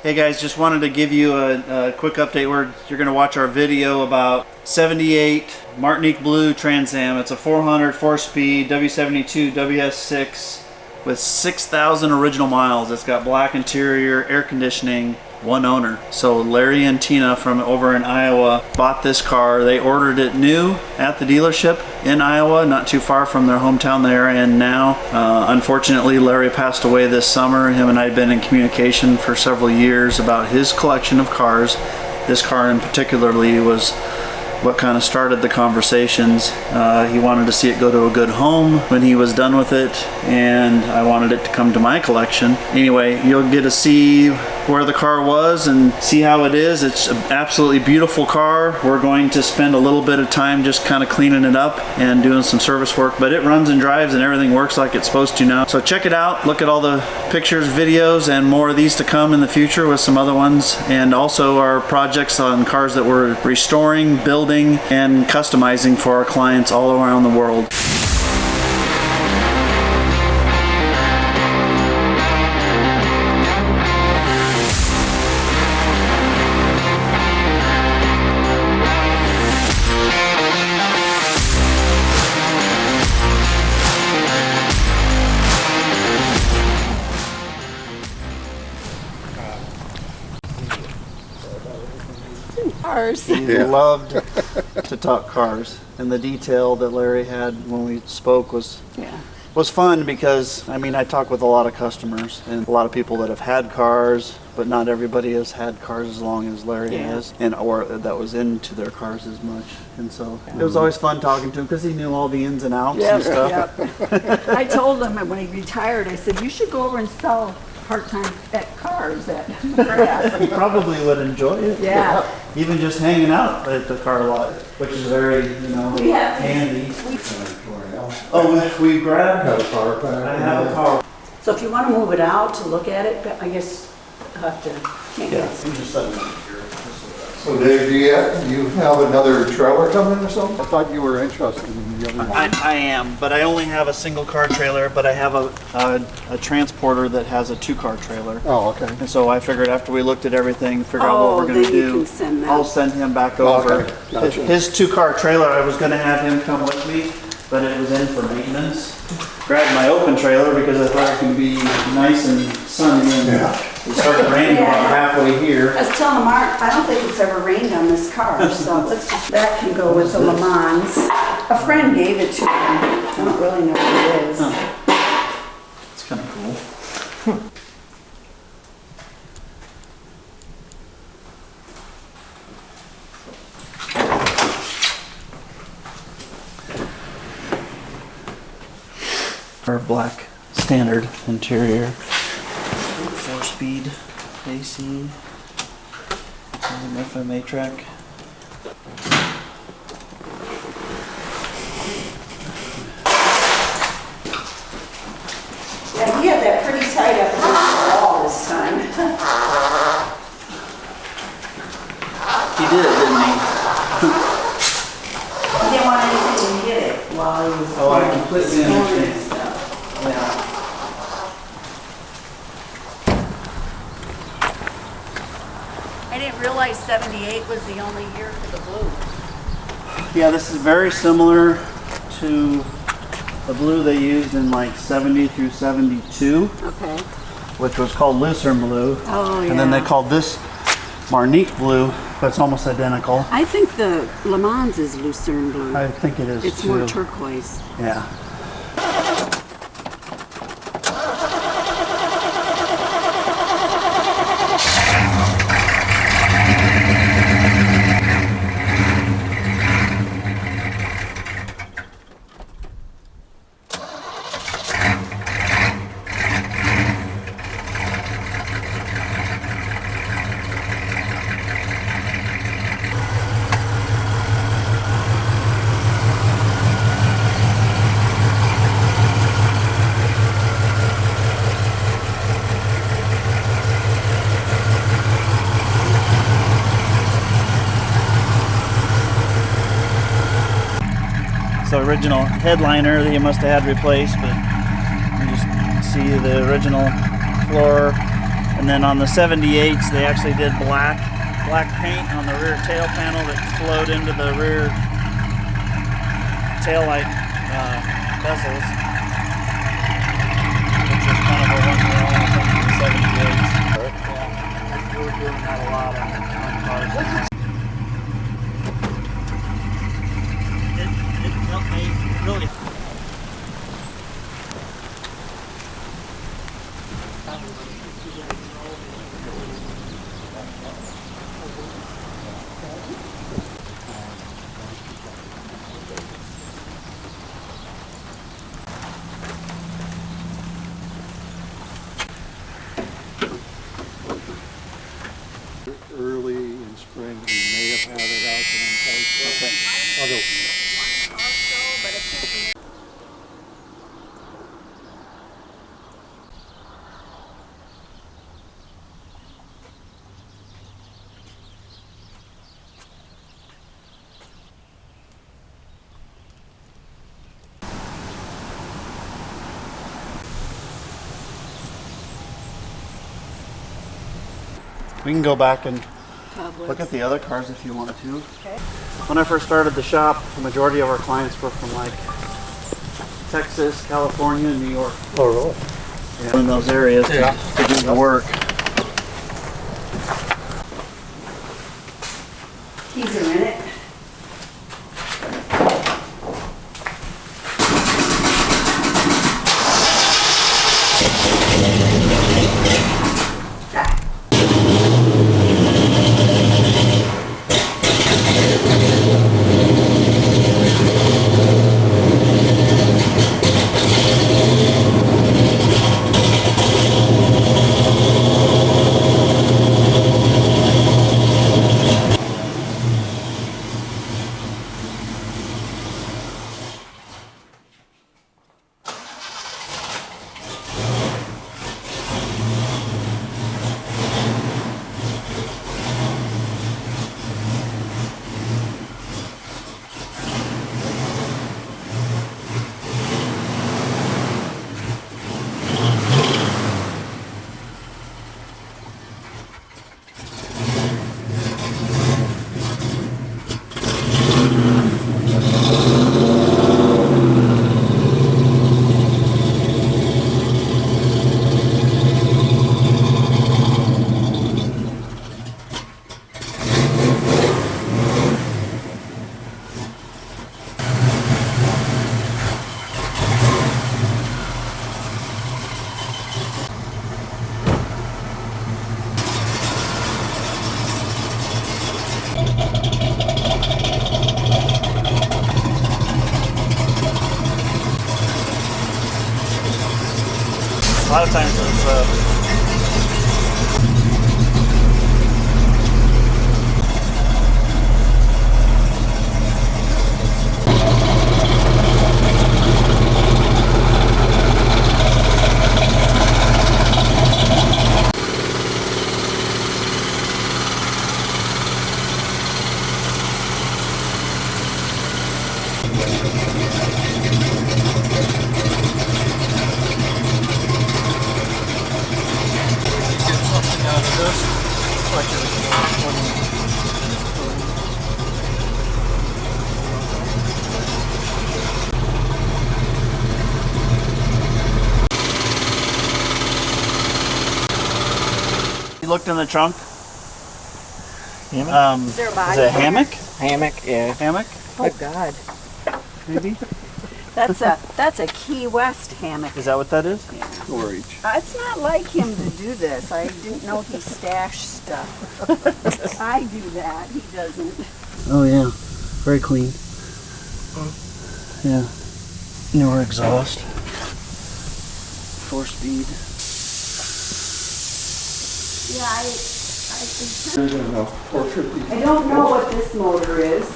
Hey guys, just wanted to give you a quick update. You're going to watch our video about 78 Martinique Blue Trans Am. It's a 400 4-speed W72 WS6 with 6,000 original miles. It's got black interior, air conditioning, one owner. So Larry and Tina from over in Iowa bought this car. They ordered it new at the dealership in Iowa, not too far from their hometown there. And now, unfortunately, Larry passed away this summer. Him and I had been in communication for several years about his collection of cars. This car in particularly was what kind of started the conversations. He wanted to see it go to a good home when he was done with it, and I wanted it to come to my collection. Anyway, you'll get to see where the car was and see how it is. It's an absolutely beautiful car. We're going to spend a little bit of time just kind of cleaning it up and doing some service work, but it runs and drives and everything works like it's supposed to now. So check it out, look at all the pictures, videos, and more of these to come in the future with some other ones, and also our projects on cars that we're restoring, building, and customizing for our clients all around the world. He loved to talk cars, and the detail that Larry had when we spoke was fun because, I mean, I talk with a lot of customers and a lot of people that have had cars, but not everybody has had cars as long as Larry has, or that was into their cars as much. And so it was always fun talking to him because he knew all the ins and outs and stuff. I told him when he retired, I said, you should go over and sell part-time at cars at McGrath. He probably would enjoy it. Yeah. Even just hanging out at the car lot, which is very, handy. We grabbed a car. I have a car. So if you want to move it out to look at it, I guess I'll have to make it. I'm just setting it here. So Dave, do you have another trailer coming or something? I thought you were interested in the other one. I am, but I only have a single car trailer, but I have a transporter that has a 2-car trailer. Oh, okay. And so I figured after we looked at everything, figure out what we're going to do, I'll send him back over. Okay, gotcha. His 2-car trailer, I was going to have him come with me, but it was in for maintenance. Grabbed my open trailer because I thought it could be nice and sunny, and it started raining about halfway here. I was telling Mark, I don't think it's ever rained on this car, so that can go with the LeMans. A friend gave it to him. I don't really know what it is. It's kind of cool. Our black standard interior, 4-speed AC, FMA track. Yeah, he had that pretty tight up against the wall this time. He did, didn't he? He didn't want anything to hit it while he was I completely understand. stuff. Yeah. I didn't realize 78 was the only year for the blue. Yeah, this is very similar to the blue they used in like 70 through 72, Okay. which was called Lucerne Blue. Oh, yeah. And then they called this Martinique Blue, but it's almost identical. I think the LeMans is Lucerne Blue. I think it is It's too. more turquoise. Yeah. the original headliner that you must have had replaced, but you just see the original floor And then on the 78s, they actually did black paint on the rear tail panel that flowed into the rear tail light bezels, which is kind of a one-year-old thing from the 78s. Yeah, we were doing that a lot on cars. It really. Early in spring, we may have had it out in place. Okay. Although, We can go back and look at the other cars if you wanted to. Okay. When I first started the shop, the majority of our clients were from like Texas, California, and New York. oh, really? Yeah. In those areas to do the work. Keys are in it. A lot of times it's You looked in the trunk? Hammock? Is there a Is body it a here? hammock? Hammock, yeah. Hammock? Oh God, Maybe? that's a Key West hammock. Is that what that is? Storage. It's not like him to do this. I didn't know he stashed stuff. I do that. He doesn't. Oh yeah, very clean. Yeah, newer exhaust, 4-speed. Yeah, I don't know, 450. I don't know what this motor is.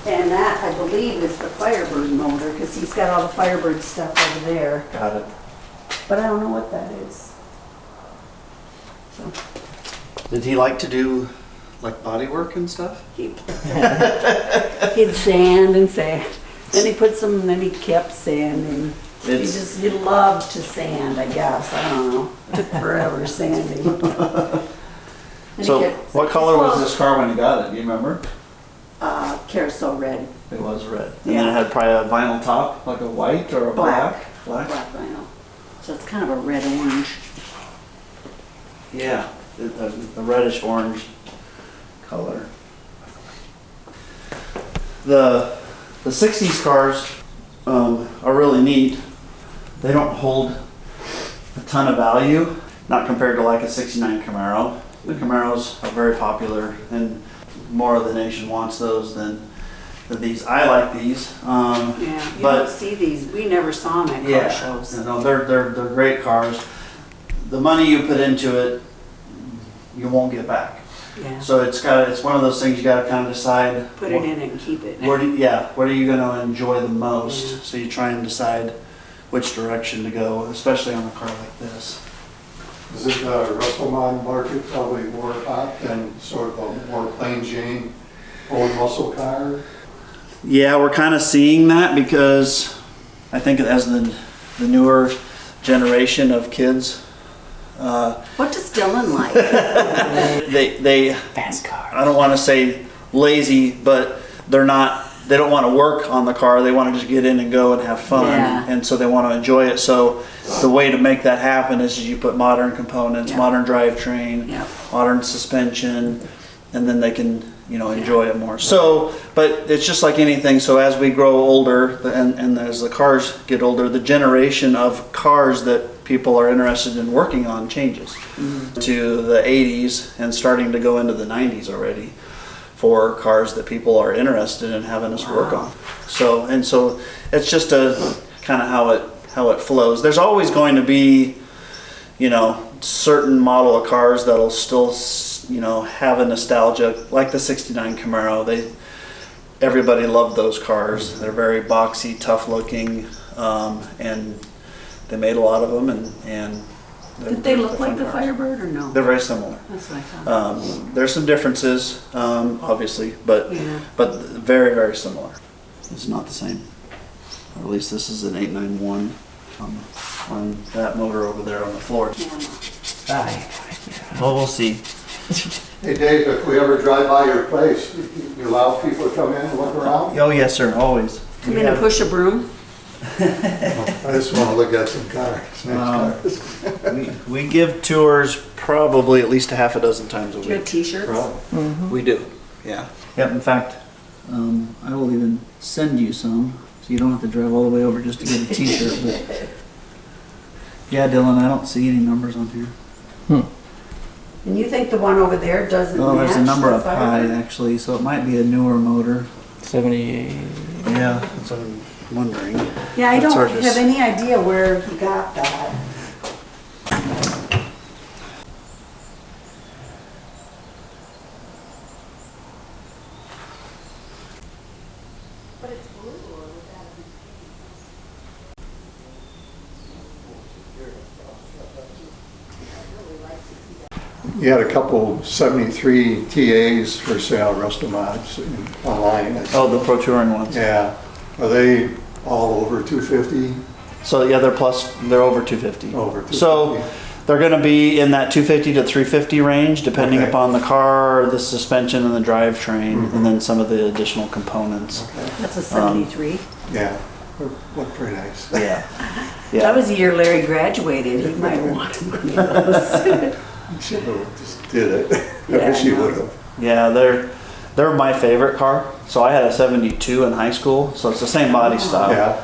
And that, I believe, is the Firebird motor, because he's got all the Firebird stuff over there. Got it. But I don't know what that is. So, Did he like to do like body work and stuff? he'd sand and sand. Then he put some, then he kept sanding. You love to sand, I guess. I don't know. Took forever sanding. So what color was this car when you got it? Do you remember? Carousel red. It was red. And then it had probably a vinyl top, like a white or a black? Black vinyl. So it's kind of a red-orange. Yeah, the reddish orange color. The 60s cars are really neat. They don't hold a ton of value, not compared to like a 69 Camaro. The Camaros are very popular and more of the nation wants those than these. I like these. Yeah, you don't see these. We never saw them at car shows. No, they're great cars. The money you put into it, you won't get back. Yeah. So it's one of those things you got to kind of decide. Put it in and keep it. What are you going to enjoy the most? So you try and decide which direction to go, especially on a car like this. Is it the Russell-Mon market probably more hot than sort of a more plain Jane old muscle car? Yeah, we're kind of seeing that because I think as the newer generation of kids. What does Dylan like? They Fast car. I don't want to say lazy, but they don't want to work on the car. They want to just get in and go and have fun. Yeah. And so they want to enjoy it. So the way to make that happen is you put modern components, modern drivetrain, modern suspension, and then they can, enjoy it more. So, but it's just like anything. So as we grow older and as the cars get older, the generation of cars that people are interested in working on changes to the 80s and starting to go into the 90s already for cars that people are interested in having us work on. So it's just a kind of how it flows. There's always going to be, certain model of cars that'll still, have a nostalgia, like the 69 Camaro. Everybody loved those cars. They're very boxy, tough looking, and they made a lot of them. And Did they look like the Firebird or no? They're very similar. That's what I thought. There's some differences, obviously, but very, very similar. It's not the same. Or at least this is an 891 on that motor over there on the floor. Well, we'll see. Hey Dave, if we ever drive by your place, you allow people to come in and look around? Oh, yes, sir, always. Come in and push a broom? I just want to look at some cars, nice cars. We give tours probably at least a half a dozen times a Do you have week. t-shirts? We do, yeah. Yep, in fact, I will even send you some, so you don't have to drive all the way over just to get a t-shirt. But yeah, Dylan, I don't see any numbers on here. And you think the one over there doesn't match? Oh, there's a number the up high Firebird? actually, so it might be a newer motor. 78. Yeah, that's what I'm wondering. Yeah, I That's don't hard to have any idea where he got that. You had a couple 73 TAs for sale, Russell-Mons online. Oh, the Pro Touring ones. Yeah. Are they all over 250? So yeah, they're over 250. Over 250. So they're going to be in that 250 to 350 range, depending Okay. upon the car, the suspension, and the drivetrain, and then some of the additional components. That's a 73. Yeah. Look pretty nice. Yeah. That Yeah. was the year Larry graduated. He might have wanted one of those. You should have just did it. I Yeah, wish you I know. would have. Yeah, they're my favorite car. So I had a 72 in high school, so it's the same body style. Yeah.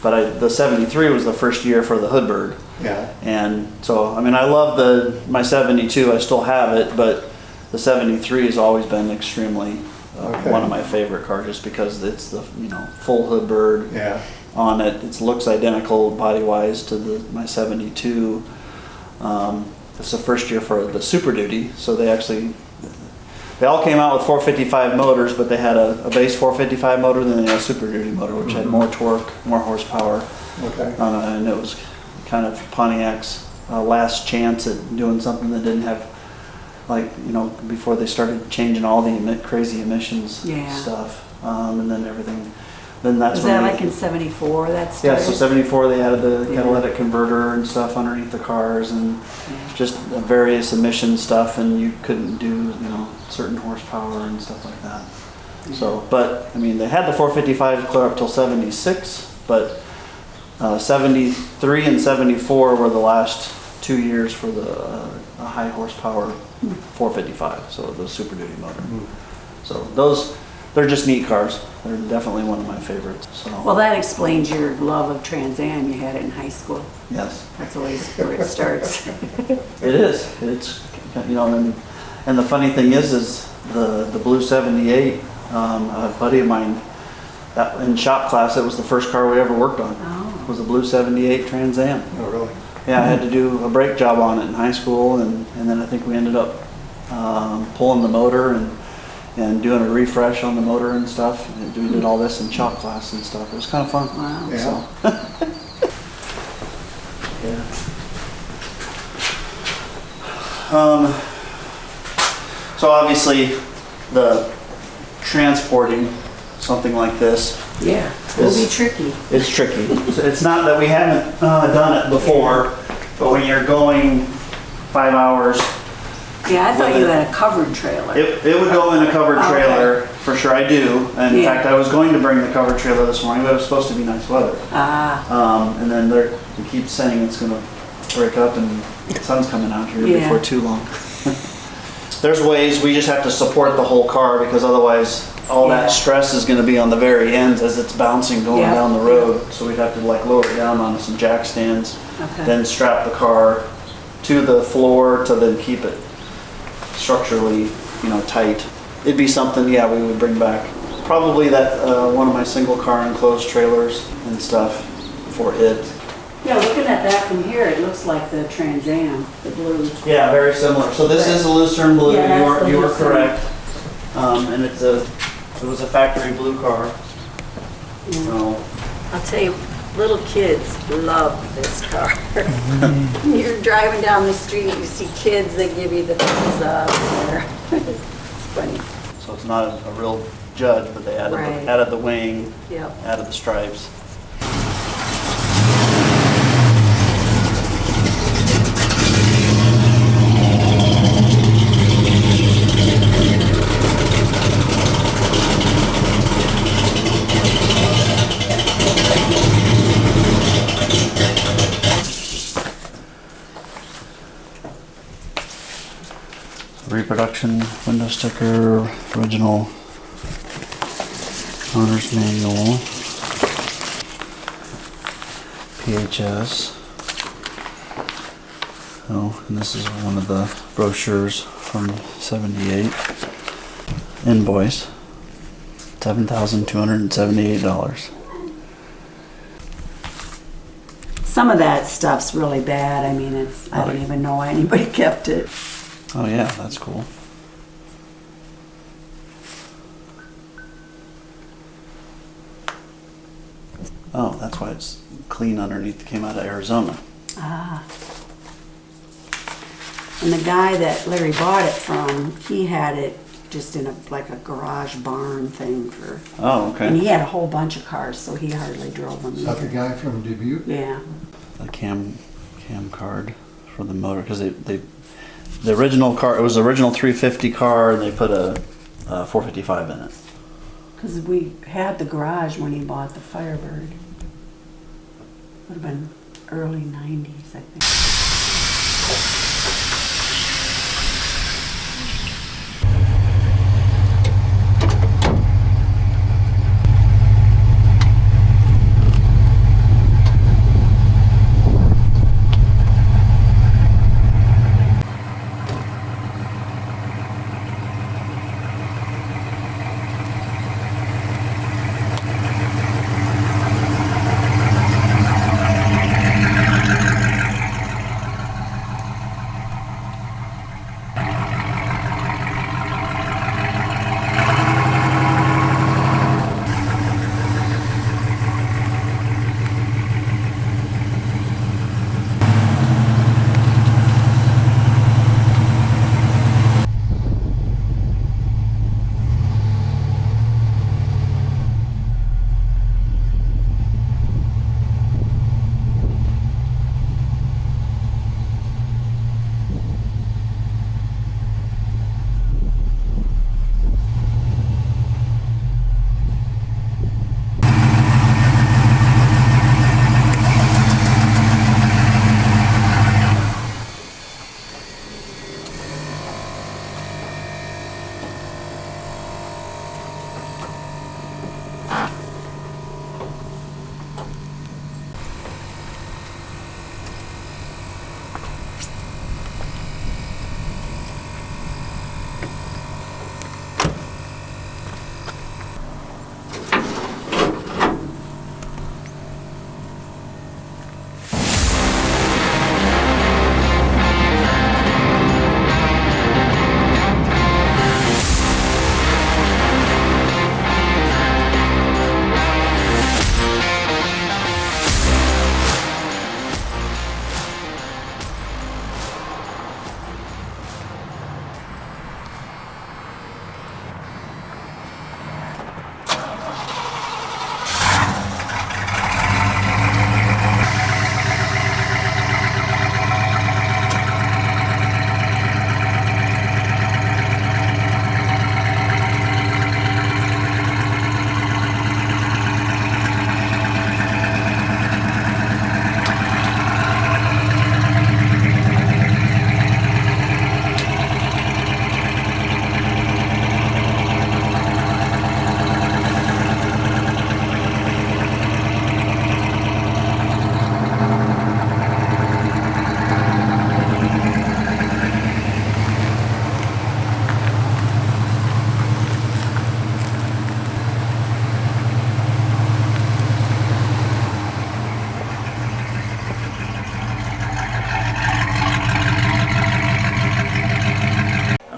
But the 73 was the first year for the Hoodbird. Yeah. And so, I mean, I love my 72, I still have it, but the 73 has always been extremely Okay. one of my favorite cars just because it's the, full Hoodbird Yeah. on it. It looks identical body-wise to my 72. It's the first year for the Super Duty, so they all came out with 455 motors, but they had a base 455 motor, then they had a Super Duty motor, which had more torque, more horsepower. Okay. And it was kind of Pontiac's last chance at doing something that didn't have, before they started changing all the crazy emissions Yeah. stuff. And then everything then that's Was when that we- like in 74 that Yeah, started? so 74 they added the catalytic converter and stuff underneath the cars and just various emission stuff, and you couldn't do, you know, certain horsepower and stuff like that. So, but I mean, they had the 455 clear up till 76, but 73 and 74 were the last 2 years for the high horsepower 455, so the Super Duty motor. So those, they're just neat cars. They're definitely one of my favorites. So Well, that explains your love of Trans Am. You had it in high school. yes, That's always where it starts. it is. It's, you know, and the funny thing is the blue 78. A buddy of mine, that in shop class, it was the first car we ever worked on. Oh. Was a blue 78 Trans Am. Oh, really? Yeah, I had to do a brake job on it in high school, and then I think we ended up pulling the motor and doing a refresh on the motor and stuff. And we did all this in shop class and stuff. It was kind of fun. Wow. Yeah. So, yeah. So obviously, the transporting something like this Yeah, it'll be tricky. is tricky. It's not that we haven't done it before, but when you're going 5 hours, Yeah, I thought you had a covered trailer. it would go in a covered Okay. trailer, for sure, I do. And in Yeah. fact, I was going to bring the covered trailer this morning, but it was supposed to be nice weather. And then they keep saying it's gonna break up and the sun's coming out here Yeah. before too long. There's ways, we just have to support the whole car, because otherwise all Yeah. that stress is gonna be on the very ends as it's bouncing going Yeah. down the road. So we'd have to like lower it down onto some jack stands, Okay. then strap the car to the floor to then keep it structurally, you know, tight. It'd be something, yeah, we would bring back. Probably that, one of my single car enclosed trailers and stuff for it. Yeah, looking at that from here, it looks like the Trans Am, the blue. Yeah, very similar. So this is a Lucerne blue, Yeah, that's the you are Lucerne. correct. And it was a factory blue car. So, I'll tell you, little kids love this car. You're driving down the street, you see kids, they give you the thumbs up. It's funny. so it's not a real Judge, but they added, Right. added the wing, Yep. added the stripes. Reproduction window sticker, original owner's manual, PHS. Oh, and this is one of the brochures from '78. Invoice, $7,278. Some of that stuff's really bad. I mean, I don't even know why anybody kept it. Oh yeah, that's cool. Oh, that's why it's clean underneath. It came out of Arizona. Ah. And the guy that Larry bought it from, he had it just in like a garage barn thing for, Oh, and okay. he had a whole bunch of cars, so he hardly drove them Is that the either. guy from Dubuque? Yeah. The cam card for the motor, because the original car, it was the original 350 car, and they put a 455 in it. Because we had the garage when he bought the Firebird. Would have been early 90s, I think.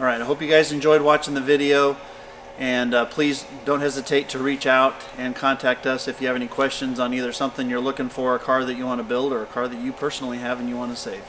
right, I hope you guys enjoyed watching the video, and please don't hesitate to reach out and contact us if you have any questions on either something you're looking for, a car that you want to build, or a car that you personally have and you want to save.